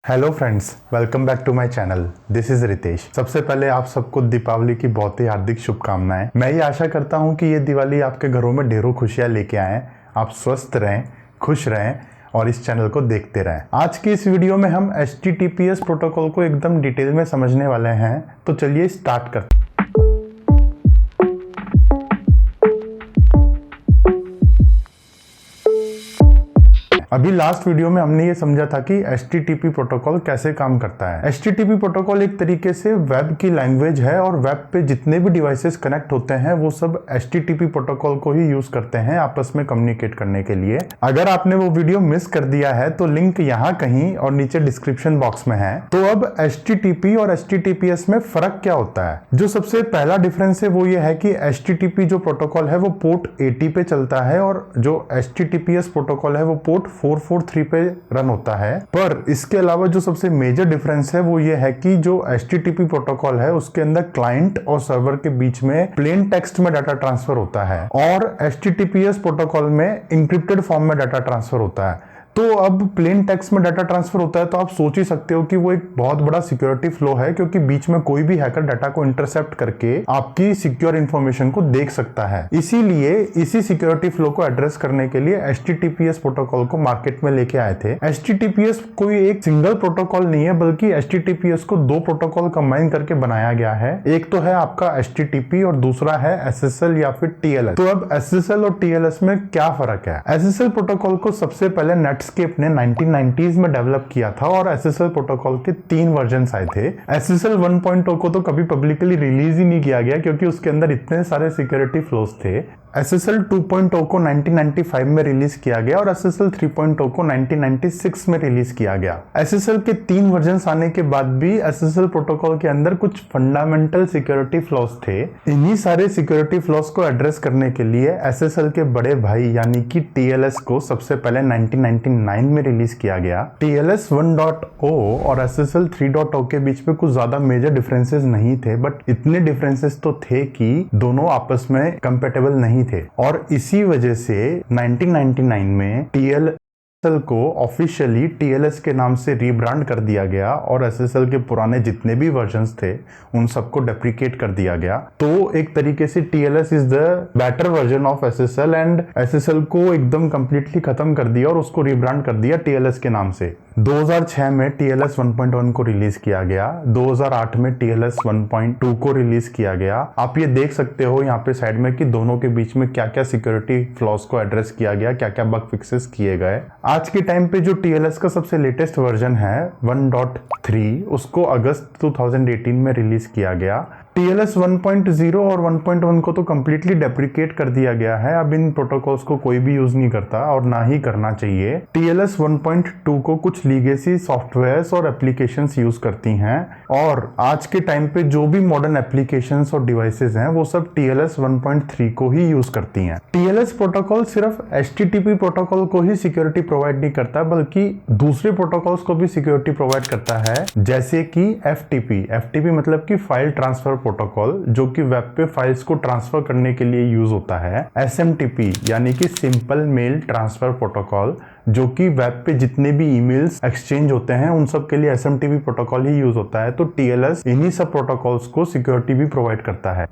Hello friends, welcome back to my channel. This is Ritesh. सबसे पहले आप सबको दीपावली की बहुत ही हार्दिक शुभकामनाएं। मैं ये आशा करता हूं कि ये दिवाली आपके घरों में ढेरों खुशियां लेके आए, आप स्वस्थ रहें, खुश रहें और इस चैनल को देखते रहें। आज की इस वीडियो में हम HTTPS प्रोटोकॉल को एकदम डिटेल में समझने वाले हैं, तो चलिए स्टार्ट करते हैं। अभी लास्ट वीडियो में हमने ये समझा था कि HTTP प्रोटोकॉल कैसे काम करता है। HTTP प्रोटोकॉल एक तरीके से वेब की लैंग्वेज है और वेब पे जितने भी डिवाइसेस कनेक्ट होते हैं वो सब HTTP प्रोटोकॉल को ही यूज करते हैं आपस में कम्युनिकेट करने के लिए। अगर आपने वो वीडियो मिस कर दिया है तो लिंक यहाँ कहीं और नीचे डिस्क्रिप्शन बॉक्स में है। तो अब HTTP और HTTPS में फर्क क्या होता है? जो सबसे पहला डिफरेंस है वो ये है कि HTTP जो प्रोटोकॉल है वो पोर्ट 80 पे चलता है और जो HTTPS प्रोटोकॉल है वो पोर्ट 443 पे रन होता है। पर इसके अलावा जो सबसे मेजर डिफरेंस है वो ये है कि जो HTTP प्रोटोकॉल है उसके अंदर क्लाइंट और सर्वर के बीच में प्लेन टेक्स्ट में डाटा ट्रांसफर होता है और HTTPS प्रोटोकॉल में इंक्रिप्टेड फॉर्म में डाटा ट्रांसफर होता है। तो अब प्लेन टेक्स्ट में डाटा ट्रांसफर होता है तो आप सोच ही सकते हो कि वो एक बहुत बड़ा सिक्योरिटी फ्लो है, क्योंकि बीच में कोई भी हैकर डाटा को इंटरसेप्ट करके आपकी सिक्योर इंफॉर्मेशन को देख सकता है। इसीलिए इसी सिक्योरिटी फ्लो को एड्रेस करने के लिए HTTPS प्रोटोकॉल को मार्केट में लेके आए थे। HTTPS कोई एक सिंगल प्रोटोकॉल नहीं है, बल्कि HTTPS को दो प्रोटोकॉल कंबाइन करके बनाया गया है। एक तो है आपका HTTP और दूसरा है SSL या फिर TLS। तो अब SSL और TLS में क्या फर्क है? SSL प्रोटोकॉल को सबसे पहले नेटस्केप ने 1990s में डेवलप किया था और SSL प्रोटोकॉल के 3 वर्जन्स आए थे। SSL 1.0 को तो कभी पब्लिकली रिलीज ही नहीं किया गया क्योंकि उसके अंदर इतने सारे सिक्योरिटी फ्लॉज थे। SSL 2.0 को 1995 में रिलीज किया गया और SSL 3.0 को 1996 में रिलीज किया गया। SSL के 3 वर्जन्स आने के बाद भी SSL प्रोटोकॉल के अंदर कुछ फंडामेंटल सिक्योरिटी फ्लॉज थे। इन्हीं सारे सिक्योरिटी फ्लॉज को एड्रेस करने के लिए SSL के बड़े भाई यानी कि TLS को सबसे पहले 1999 में रिलीज किया गया। TLS 1.0 और SSL 3.0 के बीच में कुछ ज्यादा मेजर डिफरेंसेस नहीं थे, बट इतने डिफरेंसेस तो थे कि दोनों आपस में कंपेटेबल नहीं थे और इसी वजह से 1999 में TLS को ऑफिशियली TLS के नाम से रीब्रांड कर दिया गया और SSL के पुराने जितने भी वर्जन्स थे उन सबको डेप्रिकेट कर दिया गया। तो एक तरीके से TLS is the better version of SSL and SSL को एकदम कंप्लीटली खत्म कर दिया और उसको रीब्रांड कर दिया TLS के नाम से। 2006 में TLS 1.1 को रिलीज किया गया, 2008 में TLS 1.2 को रिलीज किया गया। आप ये देख सकते हो यहाँ पे साइड में कि दोनों के बीच में क्या क्या सिक्योरिटी फ्लॉज को एड्रेस किया गया, क्या क्या बग फिक्सेस किए गए। आज के टाइम पे जो TLS का सबसे लेटेस्ट वर्जन है 1.3, उसको अगस्त 2018 में रिलीज किया गया। TLS 1.0 और 1.1 को तो कंप्लीटली डेप्रिकेट कर दिया गया है। अब इन प्रोटोकॉल्स को कोई भी यूज नहीं करता और ना ही करना चाहिए। TLS 1.2 को कुछ लीगेसी सॉफ्टवेयर्स और एप्लीकेशंस यूज करती हैं और आज के टाइम पे जो भी मॉडर्न एप्लीकेशंस और डिवाइसेस हैं वो सब TLS 1.3 को ही यूज करती हैं। TLS प्रोटोकॉल सिर्फ HTTP प्रोटोकॉल को ही सिक्योरिटी प्रोवाइड नहीं करता, बल्कि दूसरे प्रोटोकॉल्स को भी सिक्योरिटी प्रोवाइड करता है, जैसे कि FTP मतलब कि फाइल ट्रांसफर प्रोटोकॉल, जो कि वेब पे फाइल्स को ट्रांसफर करने के लिए यूज होता है। SMTP यानी कि सिंपल मेल ट्रांसफर प्रोटोकॉल, जो कि वेब पे जितने भी ईमेल्स एक्सचेंज होते हैं उन सब के लिए SMTP प्रोटोकॉल ही यूज होता है। तो TLS इन्हीं सब प्रोटोकॉल्स को सिक्योरिटी भी प्रोवाइड करता है।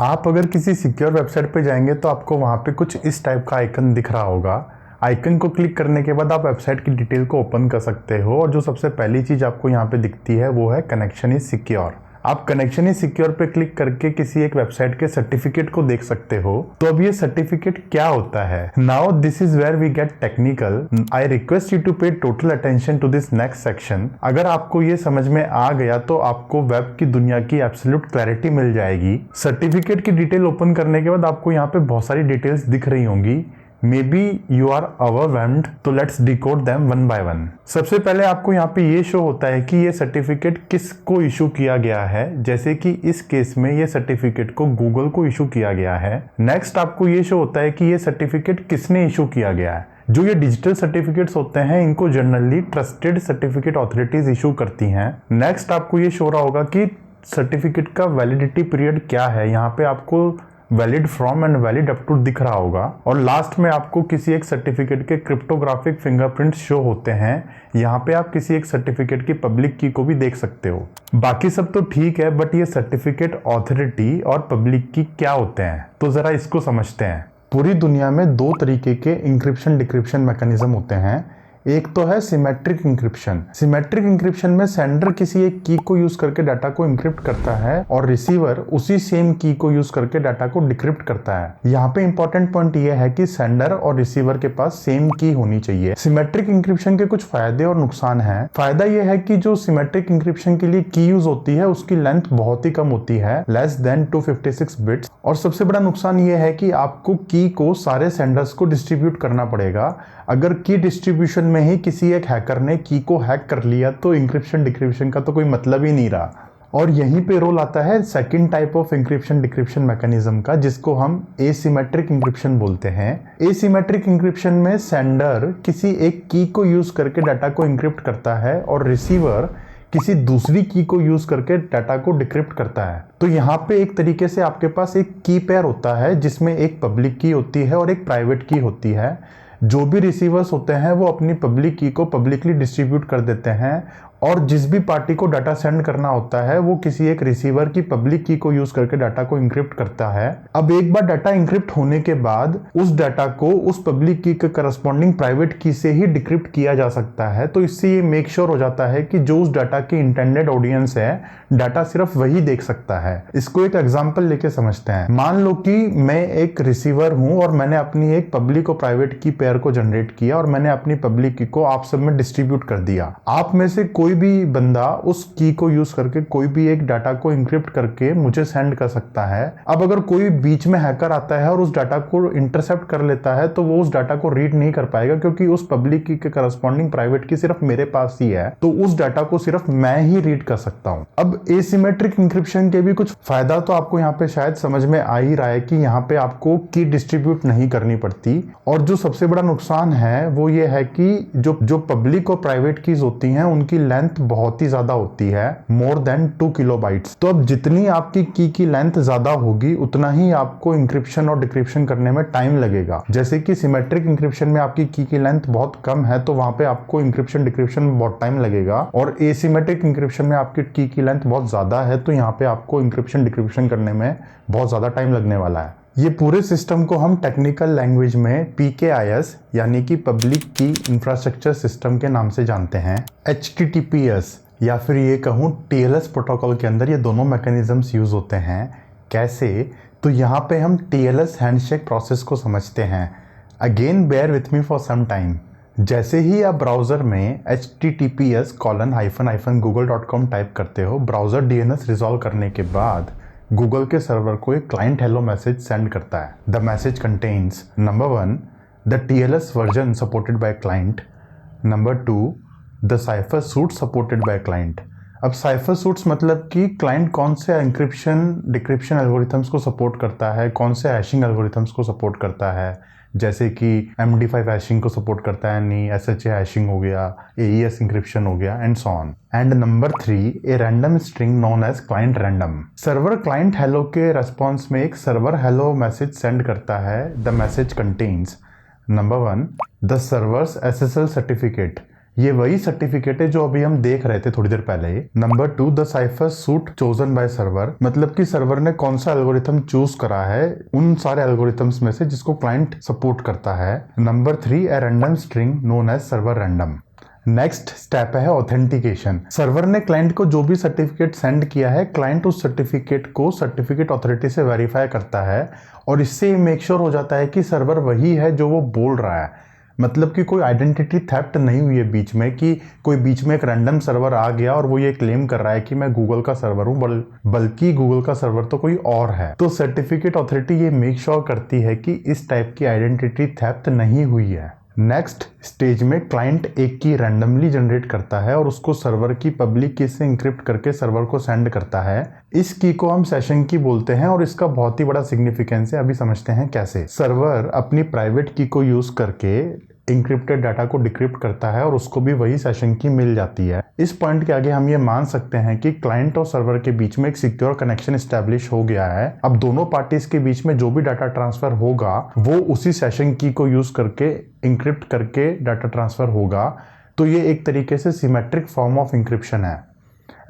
आप अगर किसी सिक्योर वेबसाइट पे जाएंगे तो आपको वहां पे कुछ इस टाइप का आइकन दिख रहा होगा। आइकन को क्लिक करने के बाद आप वेबसाइट की डिटेल को ओपन कर सकते हो और जो सबसे पहली चीज आपको यहाँ पे दिखती है वो है कनेक्शन इज सिक्योर। आप कनेक्शन इज सिक्योर पे क्लिक करके किसी एक वेबसाइट के सर्टिफिकेट को देख सकते हो। तो अब ये सर्टिफिकेट क्या होता है? Now this is where we get technical. I request you to pay total attention to this next section. अगर आपको ये समझ में आ गया तो आपको वेब की दुनिया की एब्सोल्यूट क्लैरिटी मिल जाएगी। सर्टिफिकेट की डिटेल ओपन करने के बाद आपको यहाँ पे बहुत सारी डिटेल्स दिख रही होंगी। Maybe you are overwhelmed, तो let's decode them one by one। सबसे पहले आपको यहाँ पे ये शो होता है कि ये सर्टिफिकेट किसको इशू किया गया है, जैसे कि इस केस में ये सर्टिफिकेट को गूगल को इशू किया गया है। नेक्स्ट आपको ये शो होता है कि ये सर्टिफिकेट किसने इशू किया गया है। जो ये डिजिटल सर्टिफिकेट्स होते हैं इनको generally trusted certificate authorities issue करती हैं। नेक्स्ट आपको ये शो रहा होगा कि सर्टिफिकेट का वैलिडिटी पीरियड क्या है। यहाँ पे आपको valid from and valid up to दिख रहा होगा और लास्ट में आपको किसी एक सर्टिफिकेट के क्रिप्टोग्राफिक फिंगरप्रिंट शो होते हैं। यहाँ पे आप किसी एक सर्टिफिकेट की पब्लिक की को भी देख सकते हो। बाकी सब तो ठीक है, बट ये सर्टिफिकेट ऑथोरिटी और पब्लिक की क्या होते हैं, तो जरा इसको समझते हैं। पूरी दुनिया में दो तरीके के इंक्रिप्शन डिक्रिप्शन मैकेनिज्म होते हैं। एक तो है सिमेट्रिक इंक्रिप्शन। सिमेट्रिक इंक्रिप्शन में सेंडर किसी एक की को यूज करके डाटा को इंक्रिप्ट करता है और रिसीवर उसी सेम की को यूज करके डाटा को डिक्रिप्ट करता है। यहाँ पे इंपॉर्टेंट पॉइंट ये है कि सेंडर और रिसीवर के पास सेम की होनी चाहिए। सिमेट्रिक इंक्रिप्शन के कुछ फायदे और नुकसान हैं। फायदा ये है कि जो सिमेट्रिक इंक्रिप्शन के लिए की यूज होती है उसकी लेंथ बहुत ही कम होती है, लेस देन 256 बिट्स। और सबसे बड़ा नुकसान ये है कि आपको की को सारे सेंडर्स को डिस्ट्रीब्यूट करना पड़ेगा। अगर की डिस्ट्रीब्यूशन में ही किसी एक हैकर ने की को हैक कर लिया तो इंक्रिप्शन डिक्रिप्शन का तो कोई मतलब ही नहीं रहा। और यहीं पे रोल आता है second type of encryption decryption mechanism का, जिसको हम एसिमेट्रिक इंक्रिप्शन बोलते हैं। एसिमेट्रिक इंक्रिप्शन में सेंडर किसी एक की को यूज करके डाटा को इंक्रिप्ट करता है और रिसीवर किसी दूसरी की को यूज करके डाटा को डिक्रिप्ट करता है। तो यहाँ पे एक तरीके से आपके पास एक की पेयर होता है जिसमें एक पब्लिक की होती है और एक प्राइवेट की होती है। जो भी रिसीवर्स होते हैं वो अपनी पब्लिक की को पब्लिकली डिस्ट्रीब्यूट कर देते हैं और जिस भी पार्टी को डाटा सेंड करना होता है वो किसी एक रिसीवर की पब्लिक की को यूज करके डाटा को इंक्रिप्ट करता है। अब एक बार डाटा इंक्रिप्ट होने के बाद उस डाटा को उस पब्लिक की के करस्पॉन्डिंग प्राइवेट की से ही डिक्रिप्ट किया जा सकता है। तो इससे ये मेक श्योर हो जाता है कि जो उस डाटा की इंटेंडेड ऑडियंस है डाटा सिर्फ वही देख सकता है। इसको एक एग्जाम्पल लेके समझते हैं। मान लो कि मैं एक रिसीवर हूं और मैंने अपनी एक पब्लिक और प्राइवेट की पेयर को जनरेट किया और मैंने अपनी पब्लिक की को आप सब में डिस्ट्रीब्यूट कर दिया। आप में से कोई भी बंदा उस की को यूज करके कोई भी एक डाटा को इंक्रिप्ट करके मुझे सेंड कर सकता है। अब अगर कोई बीच में हैकर आता है और उस डाटा को इंटरसेप्ट कर लेता है तो वो उस डाटा को रीड नहीं कर पाएगा, क्योंकि उस पब्लिक की के करस्पॉन्डिंग प्राइवेट की सिर्फ मेरे पास ही है, तो उस डाटा को सिर्फ मैं ही रीड कर सकता हूं। अब एसिमेट्रिक इंक्रिप्शन के भी कुछ फायदा तो आपको यहाँ पे शायद समझ में आ ही रहा है कि यहाँ पे आपको की डिस्ट्रीब्यूट नहीं करनी पड़ती। और जो सबसे बड़ा नुकसान है वो ये है कि जो पब्लिक और प्राइवेट कीज होती हैं उनकी लेंथ बहुत ही ज्यादा होती है, मोर देन 2 किलोबाइट्स। तो अब जितनी आपकी की लेंथ ज्यादा होगी उतना ही आपको इंक्रिप्शन और डिक्रिप्शन करने में टाइम लगेगा। जैसे कि सिमेट्रिक इंक्रिप्शन में आपकी की लेंथ बहुत कम है तो वहां पे आपको इंक्रिप्शन डिक्रिप्शन में बहुत टाइम लगेगा, और एसिमेट्रिक इंक्रिप्शन में आपकी की लेंथ बहुत ज्यादा है तो यहाँ पे आपको इंक्रिप्शन डिक्रिप्शन करने में बहुत ज्यादा टाइम लगने वाला है। ये पूरे सिस्टम को हम टेक्निकल लैंग्वेज में PKIS यानी कि पब्लिक की इंफ्रास्ट्रक्चर सिस्टम के नाम से जानते हैं। HTTPS या फिर ये कहूँ TLS प्रोटोकॉल के अंदर ये दोनों मैकेनिज्म्स यूज होते हैं। कैसे? तो यहाँ पे हम TLS हैंडशेक प्रोसेस को समझते हैं। Again bear with me for some time. जैसे ही आप ब्राउजर में https://google.com टाइप करते हो, ब्राउजर DNS रिजॉल्व करने के बाद गूगल के सर्वर को एक क्लाइंट हेलो मैसेज सेंड करता है। The message contains number 1 the TLS version supported by client, number 2 the cipher suit supported by client. अब साइफर सूट्स मतलब कि क्लाइंट कौन से इंक्रिप्शन डिक्रिप्शन एल्गोरिथम्स को सपोर्ट करता है, कौन से हैशिंग एल्गोरिथम्स को सपोर्ट करता है, जैसे कि MD5 हैशिंग को सपोर्ट करता है, नहीं SHA हैशिंग हो गया, AES इंक्रिप्शन हो गया, and so on. And number 3 a random string known as client random. Server client hello के रेस्पॉन्स में एक सर्वर हेलो मैसेज सेंड करता है। The message contains number 1 the server's SSL certificate, ये वही सर्टिफिकेट है जो अभी हम देख रहे थे थोड़ी देर पहले। Number 2 the cipher suit chosen by server, मतलब कि सर्वर ने कौन सा एल्गोरिथम चूज करा है उन सारे एल्गोरिथम्स में से जिसको क्लाइंट सपोर्ट करता है। Number 3 a random string known as server random. Next step है ऑथेंटिकेशन। सर्वर ने क्लाइंट को जो भी सर्टिफिकेट सेंड किया है, क्लाइंट उस सर्टिफिकेट को सर्टिफिकेट अथॉरिटी से वेरीफाई करता है और इससे मेक श्योर हो जाता है कि सर्वर वही है जो वो बोल रहा है। मतलब कि कोई आइडेंटिटी थेफ्ट नहीं हुई है बीच में, कि कोई बीच में एक रैंडम सर्वर आ गया और वो ये क्लेम कर रहा है कि मैं गूगल का सर्वर हूं, बल्कि गूगल का सर्वर तो कोई और है। तो सर्टिफिकेट अथॉरिटी ये मेक श्योर करती है कि इस टाइप की आइडेंटिटी थेफ्ट नहीं हुई है। नेक्स्ट स्टेज में क्लाइंट एक की रैंडमली जनरेट करता है और उसको सर्वर की पब्लिक की से इंक्रिप्ट करके सर्वर को सेंड करता है। इस की को हम सेशन की बोलते हैं और इसका बहुत ही बड़ा सिग्निफिकेंस है। अभी समझते हैं कैसे। सर्वर अपनी प्राइवेट की को यूज करके इंक्रिप्टेड डाटा को डिक्रिप्ट करता है और उसको भी वही सेशन की मिल जाती है। इस पॉइंट के आगे हम ये मान सकते हैं कि क्लाइंट और सर्वर के बीच में एक सिक्योर कनेक्शन एस्टेब्लिश हो गया है। अब दोनों पार्टीज के बीच में जो भी डाटा ट्रांसफर होगा वो उसी सेशन की को यूज करके इंक्रिप्ट करके डाटा ट्रांसफर होगा। तो ये एक तरीके से सिमेट्रिक फॉर्म ऑफ इंक्रिप्शन है।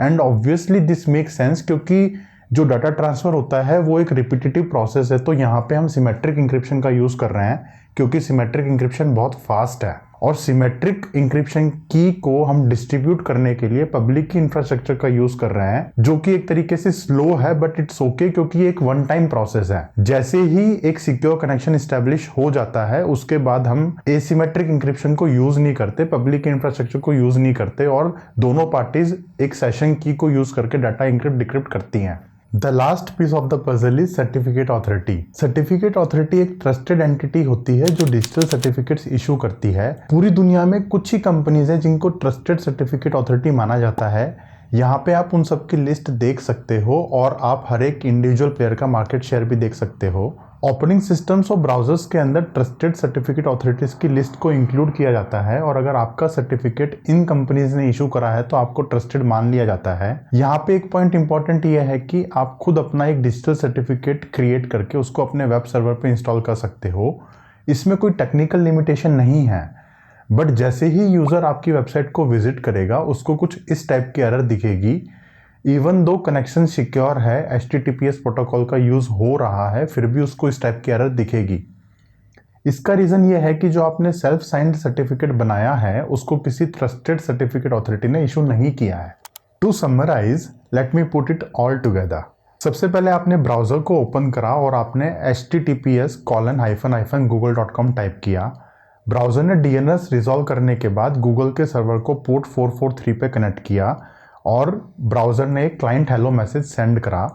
And obviously this make sense, क्योंकि जो डाटा ट्रांसफर होता है वो एक रिपीटेटिव प्रोसेस है। तो यहाँ पे हम सिमेट्रिक इंक्रिप्शन का यूज कर रहे हैं क्योंकि सिमेट्रिक इंक्रिप्शन बहुत फास्ट है। और सिमेट्रिक इंक्रिप्शन की को हम डिस्ट्रीब्यूट करने के लिए पब्लिक की इंफ्रास्ट्रक्चर का यूज कर रहे हैं, जो कि एक तरीके से स्लो है बट इट्स ओके, क्योंकि ये एक वन टाइम प्रोसेस है। जैसे ही एक सिक्योर कनेक्शन एस्टेब्लिश हो जाता है उसके बाद हम एसिमेट्रिक इंक्रिप्शन को यूज नहीं करते, पब्लिक इंफ्रास्ट्रक्चर को यूज नहीं करते और दोनों पार्टीज एक सेशन की को यूज करके डाटा इंक्रिप्ट डिक्रिप्ट करती हैं। The last piece of the puzzle is certificate authority. Certificate authority एक ट्रस्टेड एंटिटी होती है जो डिजिटल सर्टिफिकेट्स इशू करती है। पूरी दुनिया में कुछ ही कंपनीज हैं जिनको ट्रस्टेड सर्टिफिकेट अथॉरिटी माना जाता है। यहाँ पे आप उन सब की लिस्ट देख सकते हो और आप हर एक इंडिविजुअल प्लेयर का मार्केट शेयर भी देख सकते हो। ऑपरेटिंग सिस्टम्स और ब्राउजर्स के अंदर ट्रस्टेड सर्टिफिकेट अथॉरिटीज की लिस्ट को इंक्लूड किया जाता है और अगर आपका सर्टिफिकेट इन कंपनीज ने इशू करा है तो आपको ट्रस्टेड मान लिया जाता है। यहाँ पे एक पॉइंट इंपॉर्टेंट ये है कि आप खुद अपना एक डिजिटल सर्टिफिकेट क्रिएट करके उसको अपने वेब सर्वर पे इंस्टॉल कर सकते हो। इसमें कोई टेक्निकल लिमिटेशन नहीं है, बट जैसे ही यूजर आपकी वेबसाइट को विजिट करेगा उसको कुछ इस टाइप की एरर दिखेगी। इवन दो कनेक्शन सिक्योर है, HTTPS प्रोटोकॉल का यूज हो रहा है, फिर भी उसको इस टाइप की एरर दिखेगी। इसका रीजन ये है कि जो आपने सेल्फ साइंड सर्टिफिकेट बनाया है उसको किसी ट्रस्टेड सर्टिफिकेट अथॉरिटी ने इशू नहीं किया है। To summarize, let me put it all together. सबसे पहले आपने ब्राउजर को ओपन करा और आपने https://google.com टाइप किया। ब्राउजर ने DNS रिजॉल्व करने के बाद गूगल के सर्वर को पोर्ट 443 पे कनेक्ट किया और ब्राउजर ने एक क्लाइंट हेलो मैसेज सेंड करा।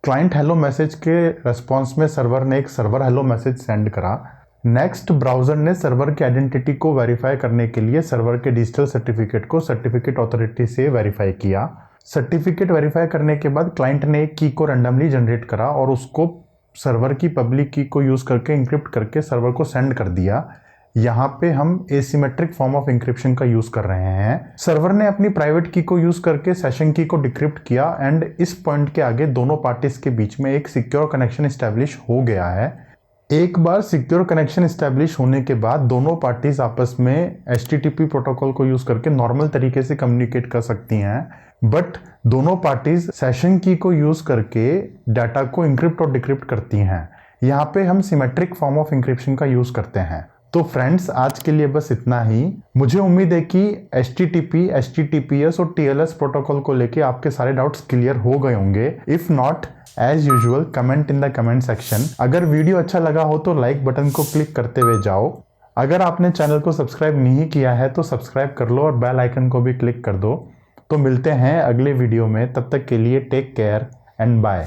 क्लाइंट हेलो मैसेज के रेस्पॉन्स में सर्वर ने एक सर्वर हेलो मैसेज सेंड करा। नेक्स्ट, ब्राउजर ने सर्वर की आइडेंटिटी को वेरीफाई करने के लिए सर्वर के डिजिटल सर्टिफिकेट को सर्टिफिकेट अथॉरिटी से वेरीफाई किया। सर्टिफिकेट वेरीफाई करने के बाद क्लाइंट ने एक की को रैंडमली जनरेट करा और उसको सर्वर की पब्लिक की को यूज करके इंक्रिप्ट करके सर्वर को सेंड कर दिया। यहाँ पे हम एसिमेट्रिक फॉर्म ऑफ इंक्रिप्शन का यूज कर रहे हैं। सर्वर ने अपनी प्राइवेट की को यूज करके सेशन की को डिक्रिप्ट किया एंड इस पॉइंट के आगे दोनों पार्टीज के बीच में एक सिक्योर कनेक्शन एस्टेब्लिश हो गया है। एक बार सिक्योर कनेक्शन एस्टेब्लिश होने के बाद दोनों पार्टीज आपस में HTTP प्रोटोकॉल को यूज करके नॉर्मल तरीके से कम्युनिकेट कर सकती हैं, बट दोनों पार्टीज सेशन की को यूज करके डाटा को इंक्रिप्ट और डिक्रिप्ट करती हैं। यहाँ पे हम सिमेट्रिक फॉर्म ऑफ इंक्रिप्शन का यूज करते हैं। तो फ्रेंड्स, आज के लिए बस इतना ही। मुझे उम्मीद है कि HTTP, HTTPS और TLS प्रोटोकॉल को लेके आपके सारे डाउट्स क्लियर हो गए होंगे। If not, as usual comment in the comment section. अगर वीडियो अच्छा लगा हो तो लाइक बटन को क्लिक करते हुए जाओ। अगर आपने चैनल को सब्सक्राइब नहीं किया है तो सब्सक्राइब कर लो और बेल आइकन को भी क्लिक कर दो। तो मिलते हैं अगले वीडियो में, तब तक के लिए टेक केयर एंड बाय।